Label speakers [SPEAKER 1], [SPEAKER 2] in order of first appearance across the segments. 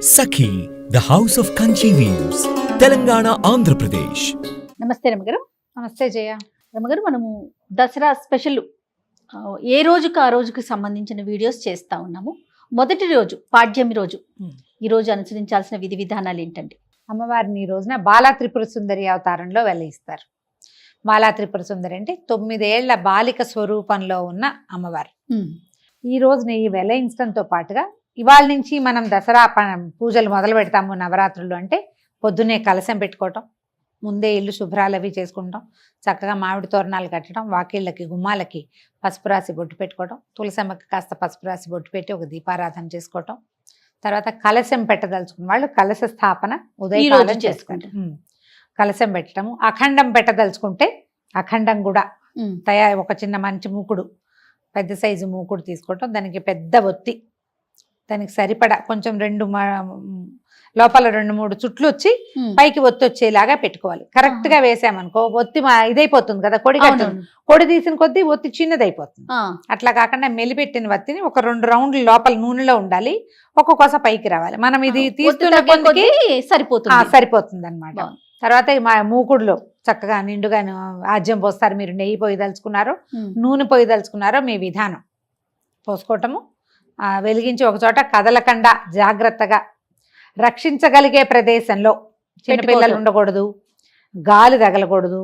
[SPEAKER 1] Sakhi, the house of Kanchi weaves, Telangana, Andhra Pradesh.
[SPEAKER 2] నమస్తే రమగారు.
[SPEAKER 3] నమస్తే జయ.
[SPEAKER 2] రమగారు, మనము దసరా స్పెషల్ ఏ రోజుకి ఆ రోజుకి సంబంధించిన వీడియోస్ చేస్తూ ఉన్నాము. మొదటి రోజు పాడ్యమి రోజు, ఈ రోజు అనుసరించాల్సిన విధి విధానాలు ఏంటండి?
[SPEAKER 3] అమ్మవారిని ఈ రోజున బాలా త్రిపుర సుందరి అవతారంలో వెలయిస్తారు. బాలా త్రిపుర సుందరి అంటే 9 ఏళ్ల బాలిక స్వరూపంలో ఉన్న అమ్మవారు. ఈ రోజున ఈ వెలయించడంతో పాటుగా ఇవాళ నుంచి మనం దసరా పూజలు మొదలు పెడతాము. నవరాత్రులు అంటే పొద్దున్నే కలశం పెట్టుకోవటం, ముందే ఇల్లు శుభ్రాలు అవి చేసుకుంటాం, చక్కగా మామిడి తోరణాలు కట్టడం, వాకిళ్ళకి గుమ్మాలకి పసుపు రాసి బొట్టు పెట్టుకోవడం, తులసమ్మకి కాస్త పసుపు రాసి బొట్టు పెట్టి ఒక దీపారాధన చేసుకోవటం, తర్వాత కలశం పెట్టదలుచుకున్న వాళ్ళు కలశ స్థాపన ఉదయం చేసుకుంటాం. కలశం పెట్టడము, అఖండం పెట్టదలుచుకుంటే అఖండం కూడా ఒక చిన్న మంచి మూకుడు, పెద్ద సైజు మూకుడు తీసుకోవటం, దానికి పెద్ద ఒత్తి, దానికి సరిపడా కొంచెం లోపల 2-3 చుట్లు వచ్చి పైకి ఒత్తి వచ్చేలాగా పెట్టుకోవాలి. కరెక్ట్ గా వేసామనుకో ఒత్తి ఇదైపోతుంది కదా, కొడి తీసిన కొద్దీ ఒత్తి చిన్నదైపోతుంది. అట్లా కాకుండా మెలిపెట్టిన ఒత్తిని ఒక 2 రౌండ్లు లోపల నూనెలో ఉండాలి, ఒక్కొక్కస పైకి రావాలి. మనం ఇది తీస్తున్న కొద్దికి సరిపోతుంది అనమాట. తర్వాత మా మూకుడులో చక్కగా నిండుగా ఆజ్యం పోస్తారు. మీరు నెయ్యి పోయదలుచుకున్నారో నూనె పోయదలుచుకున్నారో మీ విధానం పోసుకోవటము. వెలిగించి ఒక చోట కదలకుండా జాగ్రత్తగా రక్షించగలిగే ప్రదేశంలో, చిన్నపిల్లలు ఉండకూడదు, గాలి తగలకూడదు,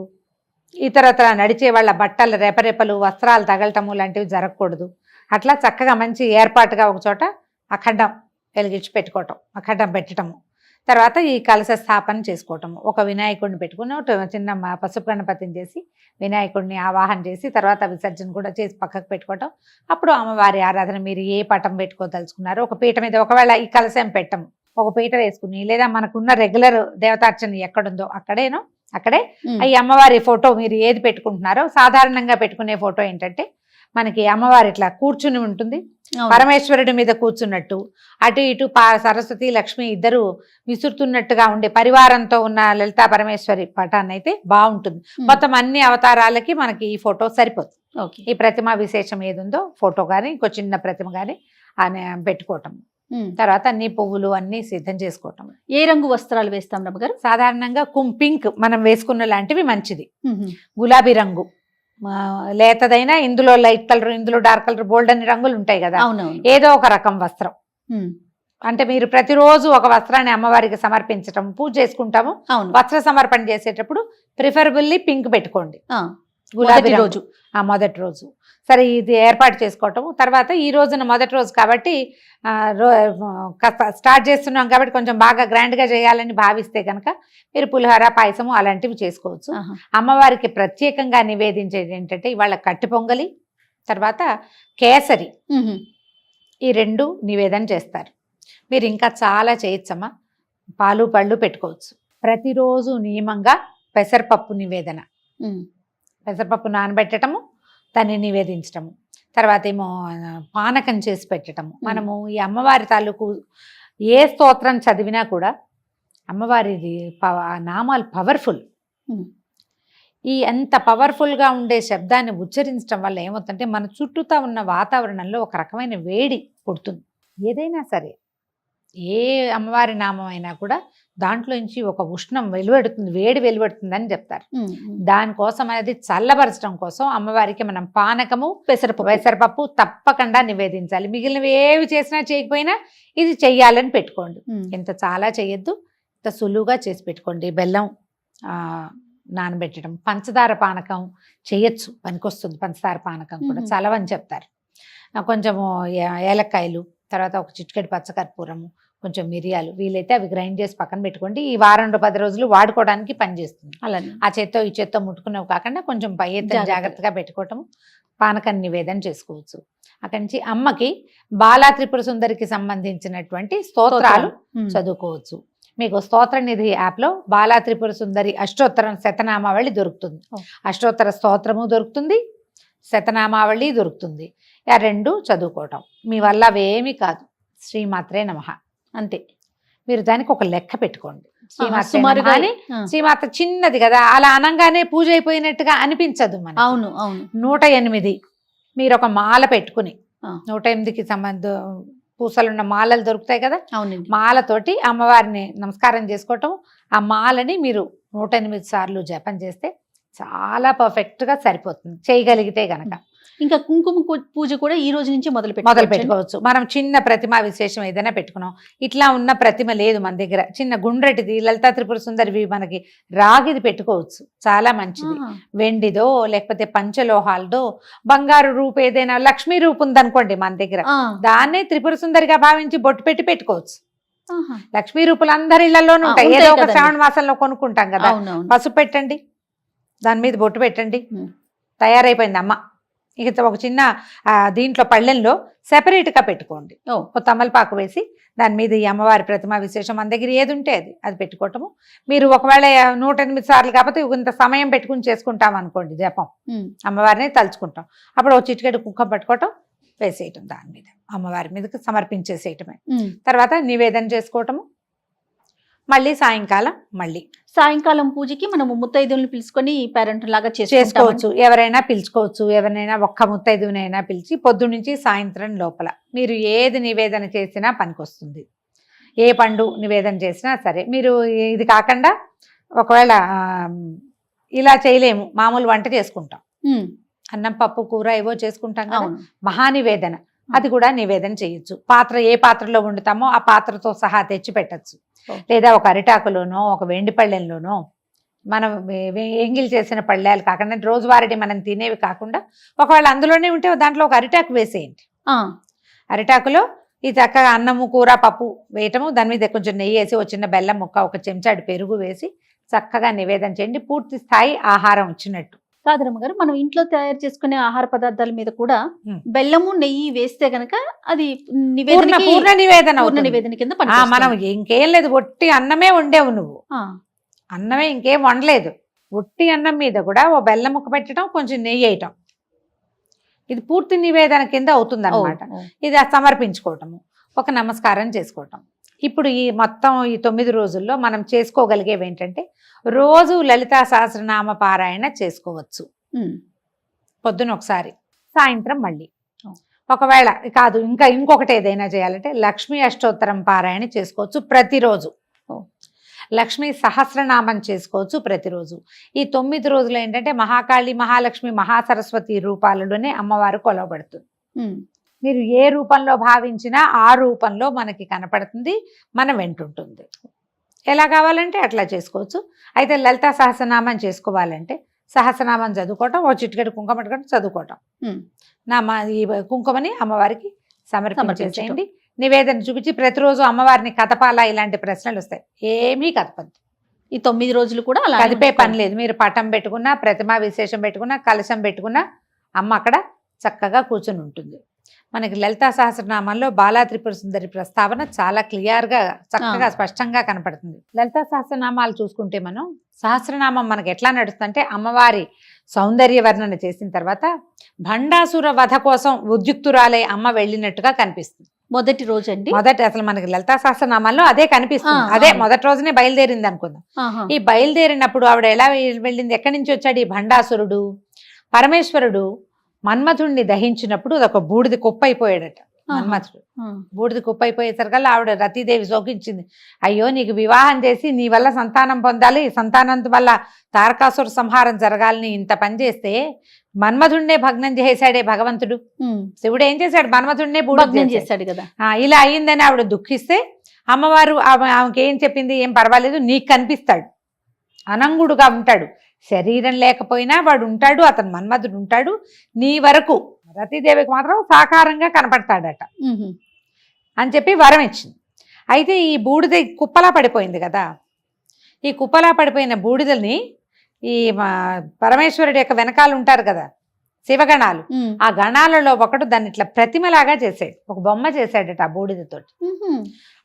[SPEAKER 3] ఇతరత్ర నడిచే వాళ్ళ బట్టలు రెపరెపలు వస్త్రాలు తగలటము లాంటివి జరగకూడదు. అట్లా చక్కగా మంచి ఏర్పాటుగా ఒక చోట అఖండం వెలిగించి పెట్టుకోవటం, అఖండం పెట్టడము. తర్వాత ఈ కలశ స్థాపన చేసుకోవటము. ఒక వినాయకుడిని పెట్టుకుని చిన్న పసుపు గణపతిని చేసి వినాయకుడిని ఆవాహన చేసి తర్వాత విసర్జన కూడా చేసి పక్కకు పెట్టుకోవటం. అప్పుడు అమ్మవారి ఆరాధన మీరు ఏ పటం పెట్టుకోదలుచుకున్నారో ఒక పీట మీద, ఒకవేళ ఈ కలశం పెట్టము ఒక పీట వేసుకుని, లేదా మనకున్న రెగ్యులర్ దేవతార్చన ఎక్కడుందో అక్కడే ఈ అమ్మవారి ఫోటో మీరు ఏది పెట్టుకుంటున్నారో, సాధారణంగా పెట్టుకునే ఫోటో ఏంటంటే మనకి అమ్మవారి ఇట్లా కూర్చుని ఉంటుంది, పరమేశ్వరుడి మీద కూర్చున్నట్టు, అటు ఇటు సరస్వతి లక్ష్మి ఇద్దరు విసురుతున్నట్టుగా ఉండే పరివారంతో ఉన్న లలితా పరమేశ్వరి పటాన్ని అయితే బాగుంటుంది. మొత్తం అన్ని అవతారాలకి మనకి ఈ ఫోటో సరిపోతుంది. ఈ ప్రతిమ విశేషం ఏదుందో ఫోటో కానీ ఇంకో చిన్న ప్రతిమ కానీ పెట్టుకోవటం. తర్వాత అన్ని పువ్వులు అన్ని సిద్ధం చేసుకోవటం.
[SPEAKER 2] ఏ రంగు వస్త్రాలు వేస్తాం రమ్మగారు?
[SPEAKER 3] సాధారణంగా పింక్ మనం వేసుకున్న లాంటివి మంచిది. గులాబీ రంగు లేతదైనా, ఇందులో లైట్ కలర్, ఇందులో డార్క్ కలర్, బోల్డ్ అన్ని రంగులు ఉంటాయి కదా, ఏదో ఒక రకం వస్త్రం. అంటే మీరు ప్రతిరోజు ఒక వస్త్రాన్ని అమ్మవారికి సమర్పించటం, పూజ చేసుకుంటాము. వస్త్ర సమర్పణ చేసేటప్పుడు ప్రిఫరబుల్లీ పింక్ పెట్టుకోండి గులాబీ రోజు, మొదటి రోజు. సరే, ఇది ఏర్పాటు చేసుకోవటము. తర్వాత ఈ రోజున మొదటి రోజు కాబట్టి స్టార్ట్ చేస్తున్నాం కాబట్టి కొంచెం బాగా గ్రాండ్గా చేయాలని భావిస్తే కనుక మీరు పులిహోర, పాయసము అలాంటివి చేసుకోవచ్చు. అమ్మవారికి ప్రత్యేకంగా నివేదించేది ఏంటంటే ఇవాళ కట్టి పొంగలి, తర్వాత కేసరి, ఈ 2 నివేదన చేస్తారు. మీరు ఇంకా చాలా చేయొచ్చమ్మా, పాలు పళ్ళు పెట్టుకోవచ్చు. ప్రతిరోజు నియమంగా పెసరపప్పు నివేదన, పెసరపప్పు నానబెట్టడము, దాన్ని నివేదించటము. తర్వాత ఏమో పానకం చేసి పెట్టడము. మనము ఈ అమ్మవారి తాలూకు ఏ స్తోత్రం చదివినా కూడా అమ్మవారిది నామాలు పవర్ఫుల్. ఈ అంత పవర్ఫుల్గా ఉండే శబ్దాన్ని ఉచ్చరించడం వల్ల ఏమవుతుందంటే మన చుట్టూతా ఉన్న వాతావరణంలో ఒక రకమైన వేడి పుడుతుంది. ఏదైనా సరే, ఏ అమ్మవారి నామం అయినా కూడా దాంట్లోంచి ఒక ఉష్ణం వెలువడుతుంది, వేడి వెలువడుతుందని చెప్తారు. దానికోసం అనేది చల్లబరచడం కోసం అమ్మవారికి మనం పానకము, పెసరపప్పు తప్పకుండా నివేదించాలి. మిగిలినవి ఏవి చేసినా చేయకపోయినా ఇది చెయ్యాలని పెట్టుకోండి. ఇంత చాలా చేయొద్దు, ఇంత సులువుగా చేసి పెట్టుకోండి. బెల్లం నానబెట్టడం, పంచదార పానకం చేయొచ్చు, పనికొస్తుంది. పంచదార పానకం కూడా చలవని చెప్తారు. కొంచెము ఏలక్కాయలు, తర్వాత ఒక చిటికెడు పచ్చకర్పూరము, కొంచెం మిరియాలు, వీలైతే అవి గ్రైండ్ చేసి పక్కన పెట్టుకోండి. ఈ 10 రోజులు వాడుకోవడానికి పనిచేస్తుంది. అలానే ఆ చేత్తో ఈ చేత్తో ముట్టుకునేవి కాకుండా కొంచెం పై ఎత్తున జాగ్రత్తగా పెట్టుకోవటం, పానకాన్ని నివేదన చేసుకోవచ్చు. అక్కడి నుంచి అమ్మకి బాలా త్రిపుర సుందరికి సంబంధించినటువంటి స్తోత్రాలు చదువుకోవచ్చు. మీకు స్తోత్ర నిధి యాప్లో బాలా త్రిపుర సుందరి అష్టోత్తరం శతనామావళి దొరుకుతుంది. అష్టోత్తర స్తోత్రము దొరుకుతుంది, శతనామావళి దొరుకుతుంది. ఆ 2 చదువుకోవటం మీ వల్ల అవేమీ కాదు. శ్రీమాత్రే నమః అంతే. మీరు దానికి ఒక లెక్క పెట్టుకోండి. శ్రీమాత చిన్నది కదా, అలా అనంగానే పూజ అయిపోయినట్టుగా అనిపించదు మనకి. 108 మీరు ఒక మాల పెట్టుకుని 108కి పూసలున్న మాలలు దొరుకుతాయి కదా,
[SPEAKER 2] అవునండి.
[SPEAKER 3] మాలతోటి అమ్మవారిని నమస్కారం చేసుకోవటం. ఆ మాలని మీరు 108 సార్లు జపం చేస్తే చాలా పర్ఫెక్ట్గా సరిపోతుంది, చేయగలిగితే గనక.
[SPEAKER 2] ఇంకా కుంకుమ పూజ కూడా ఈ రోజు నుంచి మొదలు
[SPEAKER 3] పెట్టుకోవచ్చు. మనం చిన్న ప్రతిమ విశేషం ఏదైనా పెట్టుకున్నాం, ఇట్లా ఉన్న ప్రతిమ లేదు మన దగ్గర, చిన్న గుండ్రటిది లలితా త్రిపుర సుందరివి మనకి రాగిది పెట్టుకోవచ్చు, చాలా మంచిది. వెండిదో లేకపోతే పంచలోహాలదో, బంగారు రూపు ఏదైనా లక్ష్మీ రూపు ఉందనుకోండి మన దగ్గర, దాన్నే త్రిపుర సుందరిగా భావించి బొట్టు పెట్టుకోవచ్చు. లక్ష్మీ రూపులు అందరి ఇళ్లలోనూ ఉంటాయి, ఏదో ఒక శ్రావణ మాసంలో కొనుక్కుంటాం కదా. పసుపు పెట్టండి, దాని మీద బొట్టు పెట్టండి, తయారైపోయింది అమ్మ. ఇక ఒక చిన్న దీంట్లో పళ్ళెంలో సెపరేట్గా పెట్టుకోండి, తమలపాకు వేసి దాని మీద ఈ అమ్మవారి ప్రతిమ విశేషం మన దగ్గర ఏది ఉంటే అది పెట్టుకోవటము. మీరు ఒకవేళ 108 సార్లు కాకపోతే ఇంత సమయం పెట్టుకుని చేసుకుంటాం అనుకోండి జపం, అమ్మవారిని తలుచుకుంటాం, అప్పుడు ఒక చిటికెడు కుంకుమ పట్టుకోవటం, వేసేయటం దాని మీద, అమ్మవారి మీదకి సమర్పించేసేయటమే. తర్వాత నివేదన చేసుకోవటము. మళ్ళీ సాయంకాలం పూజకి మనము ముత్తైదువులను పిలుచుకొని పేరెంట్ లాగా చేసుకోవచ్చు. ఎవరైనా పిలుచుకోవచ్చు, ఎవరినైనా ఒక్క ముత్తైదువునైనా పిలిచి పొద్దు నుంచి సాయంత్రం లోపల మీరు ఏది నివేదన చేసినా పనికొస్తుంది. ఏ పండు నివేదన చేసినా సరే. మీరు ఇది కాకుండా ఒకవేళ ఇలా చేయలేము, మామూలు వంట చేసుకుంటాం, అన్నం పప్పు కూర ఏవో చేసుకుంటాం కదా, మహానివేదన, అది కూడా నివేదన చేయొచ్చు. ఏ పాత్రలో వండుతామో ఆ పాత్రతో సహా తెచ్చి పెట్టచ్చు. లేదా ఒక అరిటాకులోనో ఒక వెండి పళ్ళెంలోనో, మనం ఎంగిల్ చేసిన పళ్ళాలు కాకుండా రోజువారీ మనం తినేవి కాకుండా ఒకవేళ అందులోనే ఉంటే దాంట్లో ఒక అరిటాకు వేసేయండి. అరిటాకులో ఈ చక్కగా అన్నము కూర పప్పు వేయటము, దాని మీద కొంచెం నెయ్యి వేసి ఒక చిన్న బెల్లం ముక్క, ఒక చెంచాడు పెరుగు వేసి చక్కగా నివేదన చేయండి. పూర్తి స్థాయి ఆహారం వచ్చినట్టు.
[SPEAKER 2] కాదరమ్మ గారు, మనం ఇంట్లో తయారు చేసుకునే ఆహార పదార్థాల మీద కూడా బెల్లము నెయ్యి వేస్తే గనక అది
[SPEAKER 3] పూర్ణ నివేదన
[SPEAKER 2] కింద
[SPEAKER 3] మనం ఇంకేం లేదు, ఒట్టి అన్నమే వండేవు నువ్వు, అన్నమే ఇంకేం వండలేదు, ఒట్టి అన్నం మీద కూడా ఓ బెల్లం ముక్క పెట్టడం, కొంచెం నెయ్యి వేయటం, ఇది పూర్తి నివేదన కింద అవుతుంది అన్నమాట. ఇది సమర్పించుకోవటము, ఒక నమస్కారం చేసుకోవటం. ఇప్పుడు ఈ మొత్తం ఈ 9 రోజుల్లో మనం చేసుకోగలిగేవి ఏంటంటే, రోజు లలితా సహస్రనామ పారాయణ చేసుకోవచ్చు. పొద్దున ఒకసారి, సాయంత్రం మళ్ళీ. ఒకవేళ కాదు ఇంకా ఇంకొకటి ఏదైనా చేయాలంటే లక్ష్మీ అష్టోత్తరం పారాయణ చేసుకోవచ్చు ప్రతిరోజు. లక్ష్మీ సహస్రనామం చేసుకోవచ్చు ప్రతిరోజు. ఈ 9 రోజులు ఏంటంటే మహాకాళి, మహాలక్ష్మి, మహాసరస్వతి రూపాలలోనే అమ్మవారు కొలవబడుతుంది. మీరు ఏ రూపంలో భావించినా ఆ రూపంలో మనకి కనపడుతుంది, మనం వెంటుంటుంది. ఎలా కావాలంటే అట్లా చేసుకోవచ్చు. అయితే లలితా సహస్రనామం చేసుకోవాలంటే సహస్రనామం చదువుకోవటం, ఓ చిటికెడు కుంకుమ పట్టుకోవటం, చదువుకోవటం, ఈ కుంకుమని అమ్మవారికి సమర్పించేసేయండి. నివేదన చూపించి ప్రతిరోజు అమ్మవారిని కదపాలా, ఇలాంటి ప్రశ్నలు వస్తాయి, ఏమీ కదపద్దు.
[SPEAKER 2] ఈ 9 రోజులు కూడా అలా
[SPEAKER 3] కదిపే పని లేదు. మీరు పటం పెట్టుకున్నా, ప్రతిమా విశేషం పెట్టుకున్నా, కలశం పెట్టుకున్నా అమ్మ అక్కడ చక్కగా కూర్చుని ఉంటుంది. మనకి లలితా సహస్రనామంలో బాలా త్రిపుర సుందరి ప్రస్తావన చాలా క్లియర్గా చక్కగా స్పష్టంగా కనపడుతుంది. లలితా సహస్రనామాలు చూసుకుంటే మనం సహస్రనామం మనకి ఎట్లా నడుస్తుందంటే, అమ్మవారి సౌందర్య వర్ణన చేసిన తర్వాత భండాసుర వధ కోసం ఉద్యుక్తురాలే అమ్మ వెళ్ళినట్టుగా కనిపిస్తుంది.
[SPEAKER 2] మొదటి రోజు అండి,
[SPEAKER 3] అసలు మనకి లలితా సహస్రనామాల్లో అదే కనిపిస్తుంది. అదే మొదటి రోజునే బయలుదేరింది అనుకుందాం. ఈ బయలుదేరినప్పుడు ఆవిడ ఎలా వెళ్ళింది, ఎక్కడి నుంచి వచ్చాడు ఈ భండాసురుడు? పరమేశ్వరుడు మన్మథుడిని దహించినప్పుడు అదొక బూడిది కుప్ప అయిపోయాడట. మన్మథుడు బూడిది కుప్ప అయిపోయేసరికల్లా ఆవిడ రతీదేవి శోకించింది. అయ్యో, నీకు వివాహం చేసి నీ వల్ల సంతానం పొందాలి, సంతానం వల్ల తారకాసుర సంహారం జరగాలని ఇంత పని చేస్తే మన్మథుడినే భగ్నం చేశాడే భగవంతుడు. శివుడు ఏం చేశాడు, మన్మథుడినే భగ్నం చేశాడు కదా. ఇలా అయ్యిందని ఆవిడ దుఃఖిస్తే అమ్మవారు ఆమెకి ఏం చెప్పింది, ఏం పర్వాలేదు, నీకు కనిపిస్తాడు, అనంగుడుగా ఉంటాడు, శరీరం లేకపోయినా వాడు ఉంటాడు, అతను మన్మథుడు ఉంటాడు, నీ వరకు రతీదేవికి మాత్రం సాకారంగా కనపడతాడట అని చెప్పి వరం ఇచ్చింది. అయితే ఈ బూడిద కుప్పలా పడిపోయింది కదా, ఈ కుప్పలా పడిపోయిన బూడిదని ఈ పరమేశ్వరుడి యొక్క వెనకాల ఉంటారు కదా శివగణాలు, ఆ గణాలలో ఒకడు దాన్ని ఇట్లా ప్రతిమలాగా చేసాడు, ఒక బొమ్మ చేశాడట ఆ బూడిదతోటి.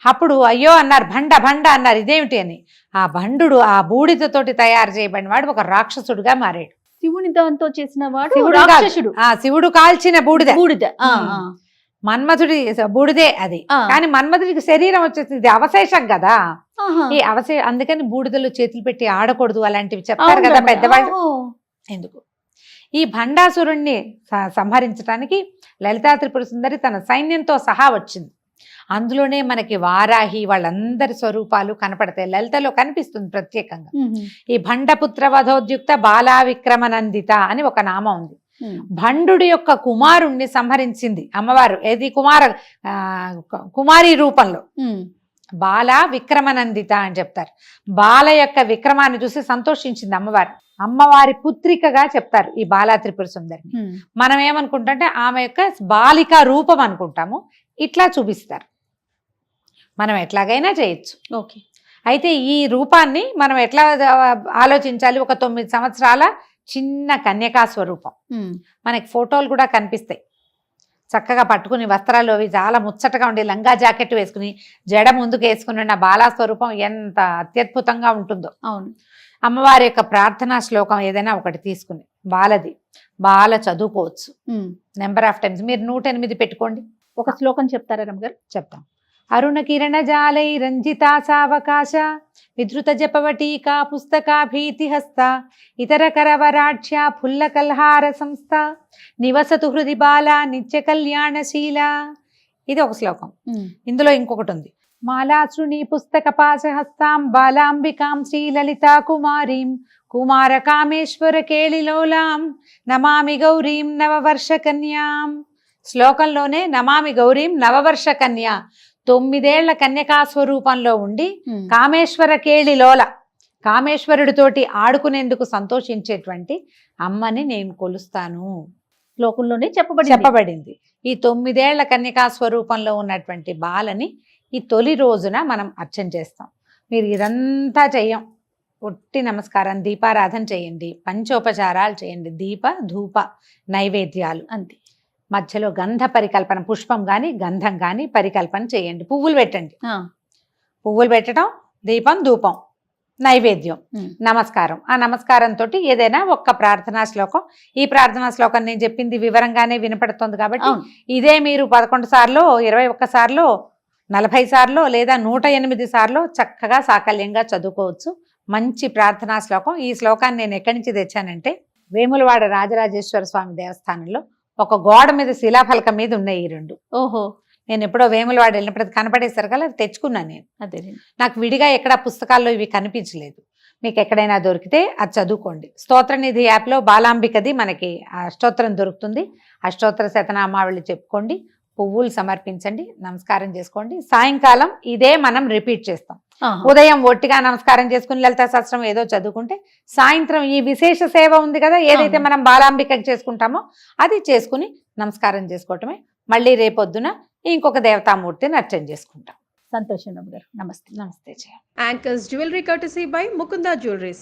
[SPEAKER 3] అప్పుడు అయ్యో అన్నారు, భండ భండ అన్నారు, ఇదేమిటి అని. ఆ భండు ఆ బూడిదతోటి తయారు చేయబడిన వాడు ఒక రాక్షసుడుగా మారాడు.
[SPEAKER 2] శివుని దాంతో చేసిన వాడు
[SPEAKER 3] శివుడు కాల్చిన బూడిద మన్మథుడి బూడిదే అది. కానీ మన్మథుడికి శరీరం వచ్చేసి ఇది అవశేషం కదా, ఈ అందుకని బూడిదలో చేతులు పెట్టి ఆడకూడదు అలాంటివి చెప్తారు కదా పెద్దవాళ్ళు. ఎందుకు ఈ భండాసురుణ్ణి సంహరించడానికి లలితా త్రిపుర సుందరి తన సైన్యంతో సహా వచ్చింది. అందులోనే మనకి వారాహి వాళ్ళందరి స్వరూపాలు కనపడతాయి. లలితలో కనిపిస్తుంది ప్రత్యేకంగా. ఈ భండపుత్ర వధోద్యుక్త బాలా విక్రమనందిత అని ఒక నామం ఉంది. భండు యొక్క కుమారుణ్ణి సంహరించింది అమ్మవారు. ఏది కుమారి రూపంలో. బాల విక్రమనందిత అని చెప్తారు. బాల యొక్క విక్రమాన్ని చూసి సంతోషించింది అమ్మవారు. అమ్మవారి పుత్రికగా చెప్తారు ఈ బాలా త్రిపుర సుందరిని. మనం ఏమనుకుంటే ఆమె యొక్క బాలికా రూపం అనుకుంటాము. ఇట్లా చూపిస్తారు. మనం ఎట్లాగైనా చేయొచ్చు.
[SPEAKER 2] ఓకే. అయితే
[SPEAKER 3] ఈ రూపాన్ని మనం ఎట్లా ఆలోచించాలి? ఒక 9 సంవత్సరాల చిన్న కన్యకా స్వరూపం. మనకి ఫోటోలు కూడా కనిపిస్తాయి. చక్కగా పట్టుకుని వస్త్రాలు అవి చాలా ముచ్చటగా ఉండి లంగా జాకెట్ వేసుకుని జడ ముందుకు వేసుకుని ఉన్న బాలా స్వరూపం ఎంత అత్యద్భుతంగా ఉంటుందో.
[SPEAKER 2] అవును.
[SPEAKER 3] అమ్మవారి యొక్క ప్రార్థనా శ్లోకం ఏదైనా ఒకటి తీసుకుని బాల చదువుకోవచ్చు. నెంబర్ ఆఫ్ టైమ్స్ మీరు 108 పెట్టుకోండి.
[SPEAKER 2] ఒక శ్లోకం చెప్తారా రమ్మగారు?
[SPEAKER 3] చెప్తాం. అరుణ కిరణ జాలై రంజితా సావకాశ విధృత జపవటీకా పుస్తకా భీతిహస్త ఇతర కరవరాఢ్య ఫుల్ల కల్హార సంస్థ నివసతు హృది బాల నిత్య కళ్యాణశీల. ఇది ఒక శ్లోకం. ఇందులో ఇంకొకటి ఉంది. మాలాశ్రుని పుస్తక పాశహస్తాం బాలాంబికాం శ్రీలలితా కుమారీం కుమార కామేశ్వర కేళిలోలాం నమామి గౌరీం నవవర్ష కన్యాం. శ్లోకంలోనే నమామి గౌరీం నవవర్ష కన్యా, 9 ఏళ్ల కన్యకా స్వరూపంలో ఉండి కామేశ్వర కేళిలోల, కామేశ్వరుడితోటి ఆడుకునేందుకు సంతోషించేటువంటి అమ్మని నేను కొలుస్తాను.
[SPEAKER 2] శ్లోకంలోనే చెప్పబడింది.
[SPEAKER 3] ఈ 9 ఏళ్ల కన్యకా స్వరూపంలో ఉన్నటువంటి బాలని ఈ తొలి రోజున మనం అర్చన చేస్తాం. మీరు ఇదంతా చెయ్యం. ఒట్టి నమస్కారం, దీపారాధన చేయండి, పంచోపచారాలు చేయండి, దీప ధూప నైవేద్యాలు అంతే. మధ్యలో గంధ పరికల్పన, పుష్పం కానీ గంధం కానీ పరికల్పన చేయండి. పువ్వులు పెట్టండి. పువ్వులు పెట్టడం, దీపం ధూపం నైవేద్యం, నమస్కారం. ఆ నమస్కారంతో ఏదైనా ఒక్క ప్రార్థనా శ్లోకం. ఈ ప్రార్థనా శ్లోకం నేను చెప్పింది వివరంగానే వినపడుతుంది కాబట్టి ఇదే మీరు 11 సార్లు, 21 సార్లు, 40 సార్లు లేదా 108 సార్లు చక్కగా సాకల్యంగా చదువుకోవచ్చు. మంచి ప్రార్థనా శ్లోకం. ఈ శ్లోకాన్ని నేను ఎక్కడి నుంచి తెచ్చానంటే వేములవాడ రాజరాజేశ్వర స్వామి దేవస్థానంలో ఒక గోడ మీద శిలాఫలకం మీద ఉన్నాయి ఈ 2.
[SPEAKER 2] ఓహో.
[SPEAKER 3] నేను ఎప్పుడో వేములవాడ వెళ్ళినప్పుడు అది కనపడేసరి కదా అది తెచ్చుకున్నాను నేను.
[SPEAKER 2] అదే
[SPEAKER 3] నాకు విడిగా ఎక్కడ పుస్తకాల్లో ఇవి కనిపించలేదు. మీకు ఎక్కడైనా దొరికితే అది చదువుకోండి. స్తోత్రనిధి యాప్లో బాలాంబికది మనకి అష్టోత్తరం దొరుకుతుంది. అష్టోత్తర శతనామావళి చెప్పుకోండి, పువ్వులు సమర్పించండి, నమస్కారం చేసుకోండి. సాయంకాలం ఇదే మనం రిపీట్ చేస్తాం. ఉదయం ఒట్టిగా నమస్కారం చేసుకుని లలితా సహస్రం ఏదో చదువుకుంటే సాయంత్రం ఈ విశేష సేవ ఉంది కదా, ఏదైతే మనం బాలాంబికకి చేసుకుంటామో అది చేసుకుని నమస్కారం చేసుకోవటమే. మళ్ళీ రేపొద్దున ఇంకొక దేవతామూర్తిని అర్చన చేసుకుంటాం.
[SPEAKER 2] సంతోషం గారు. నమస్తే.
[SPEAKER 3] నమస్తే.
[SPEAKER 4] Anchors Jewelry courtesy by Mukunda Jewelries.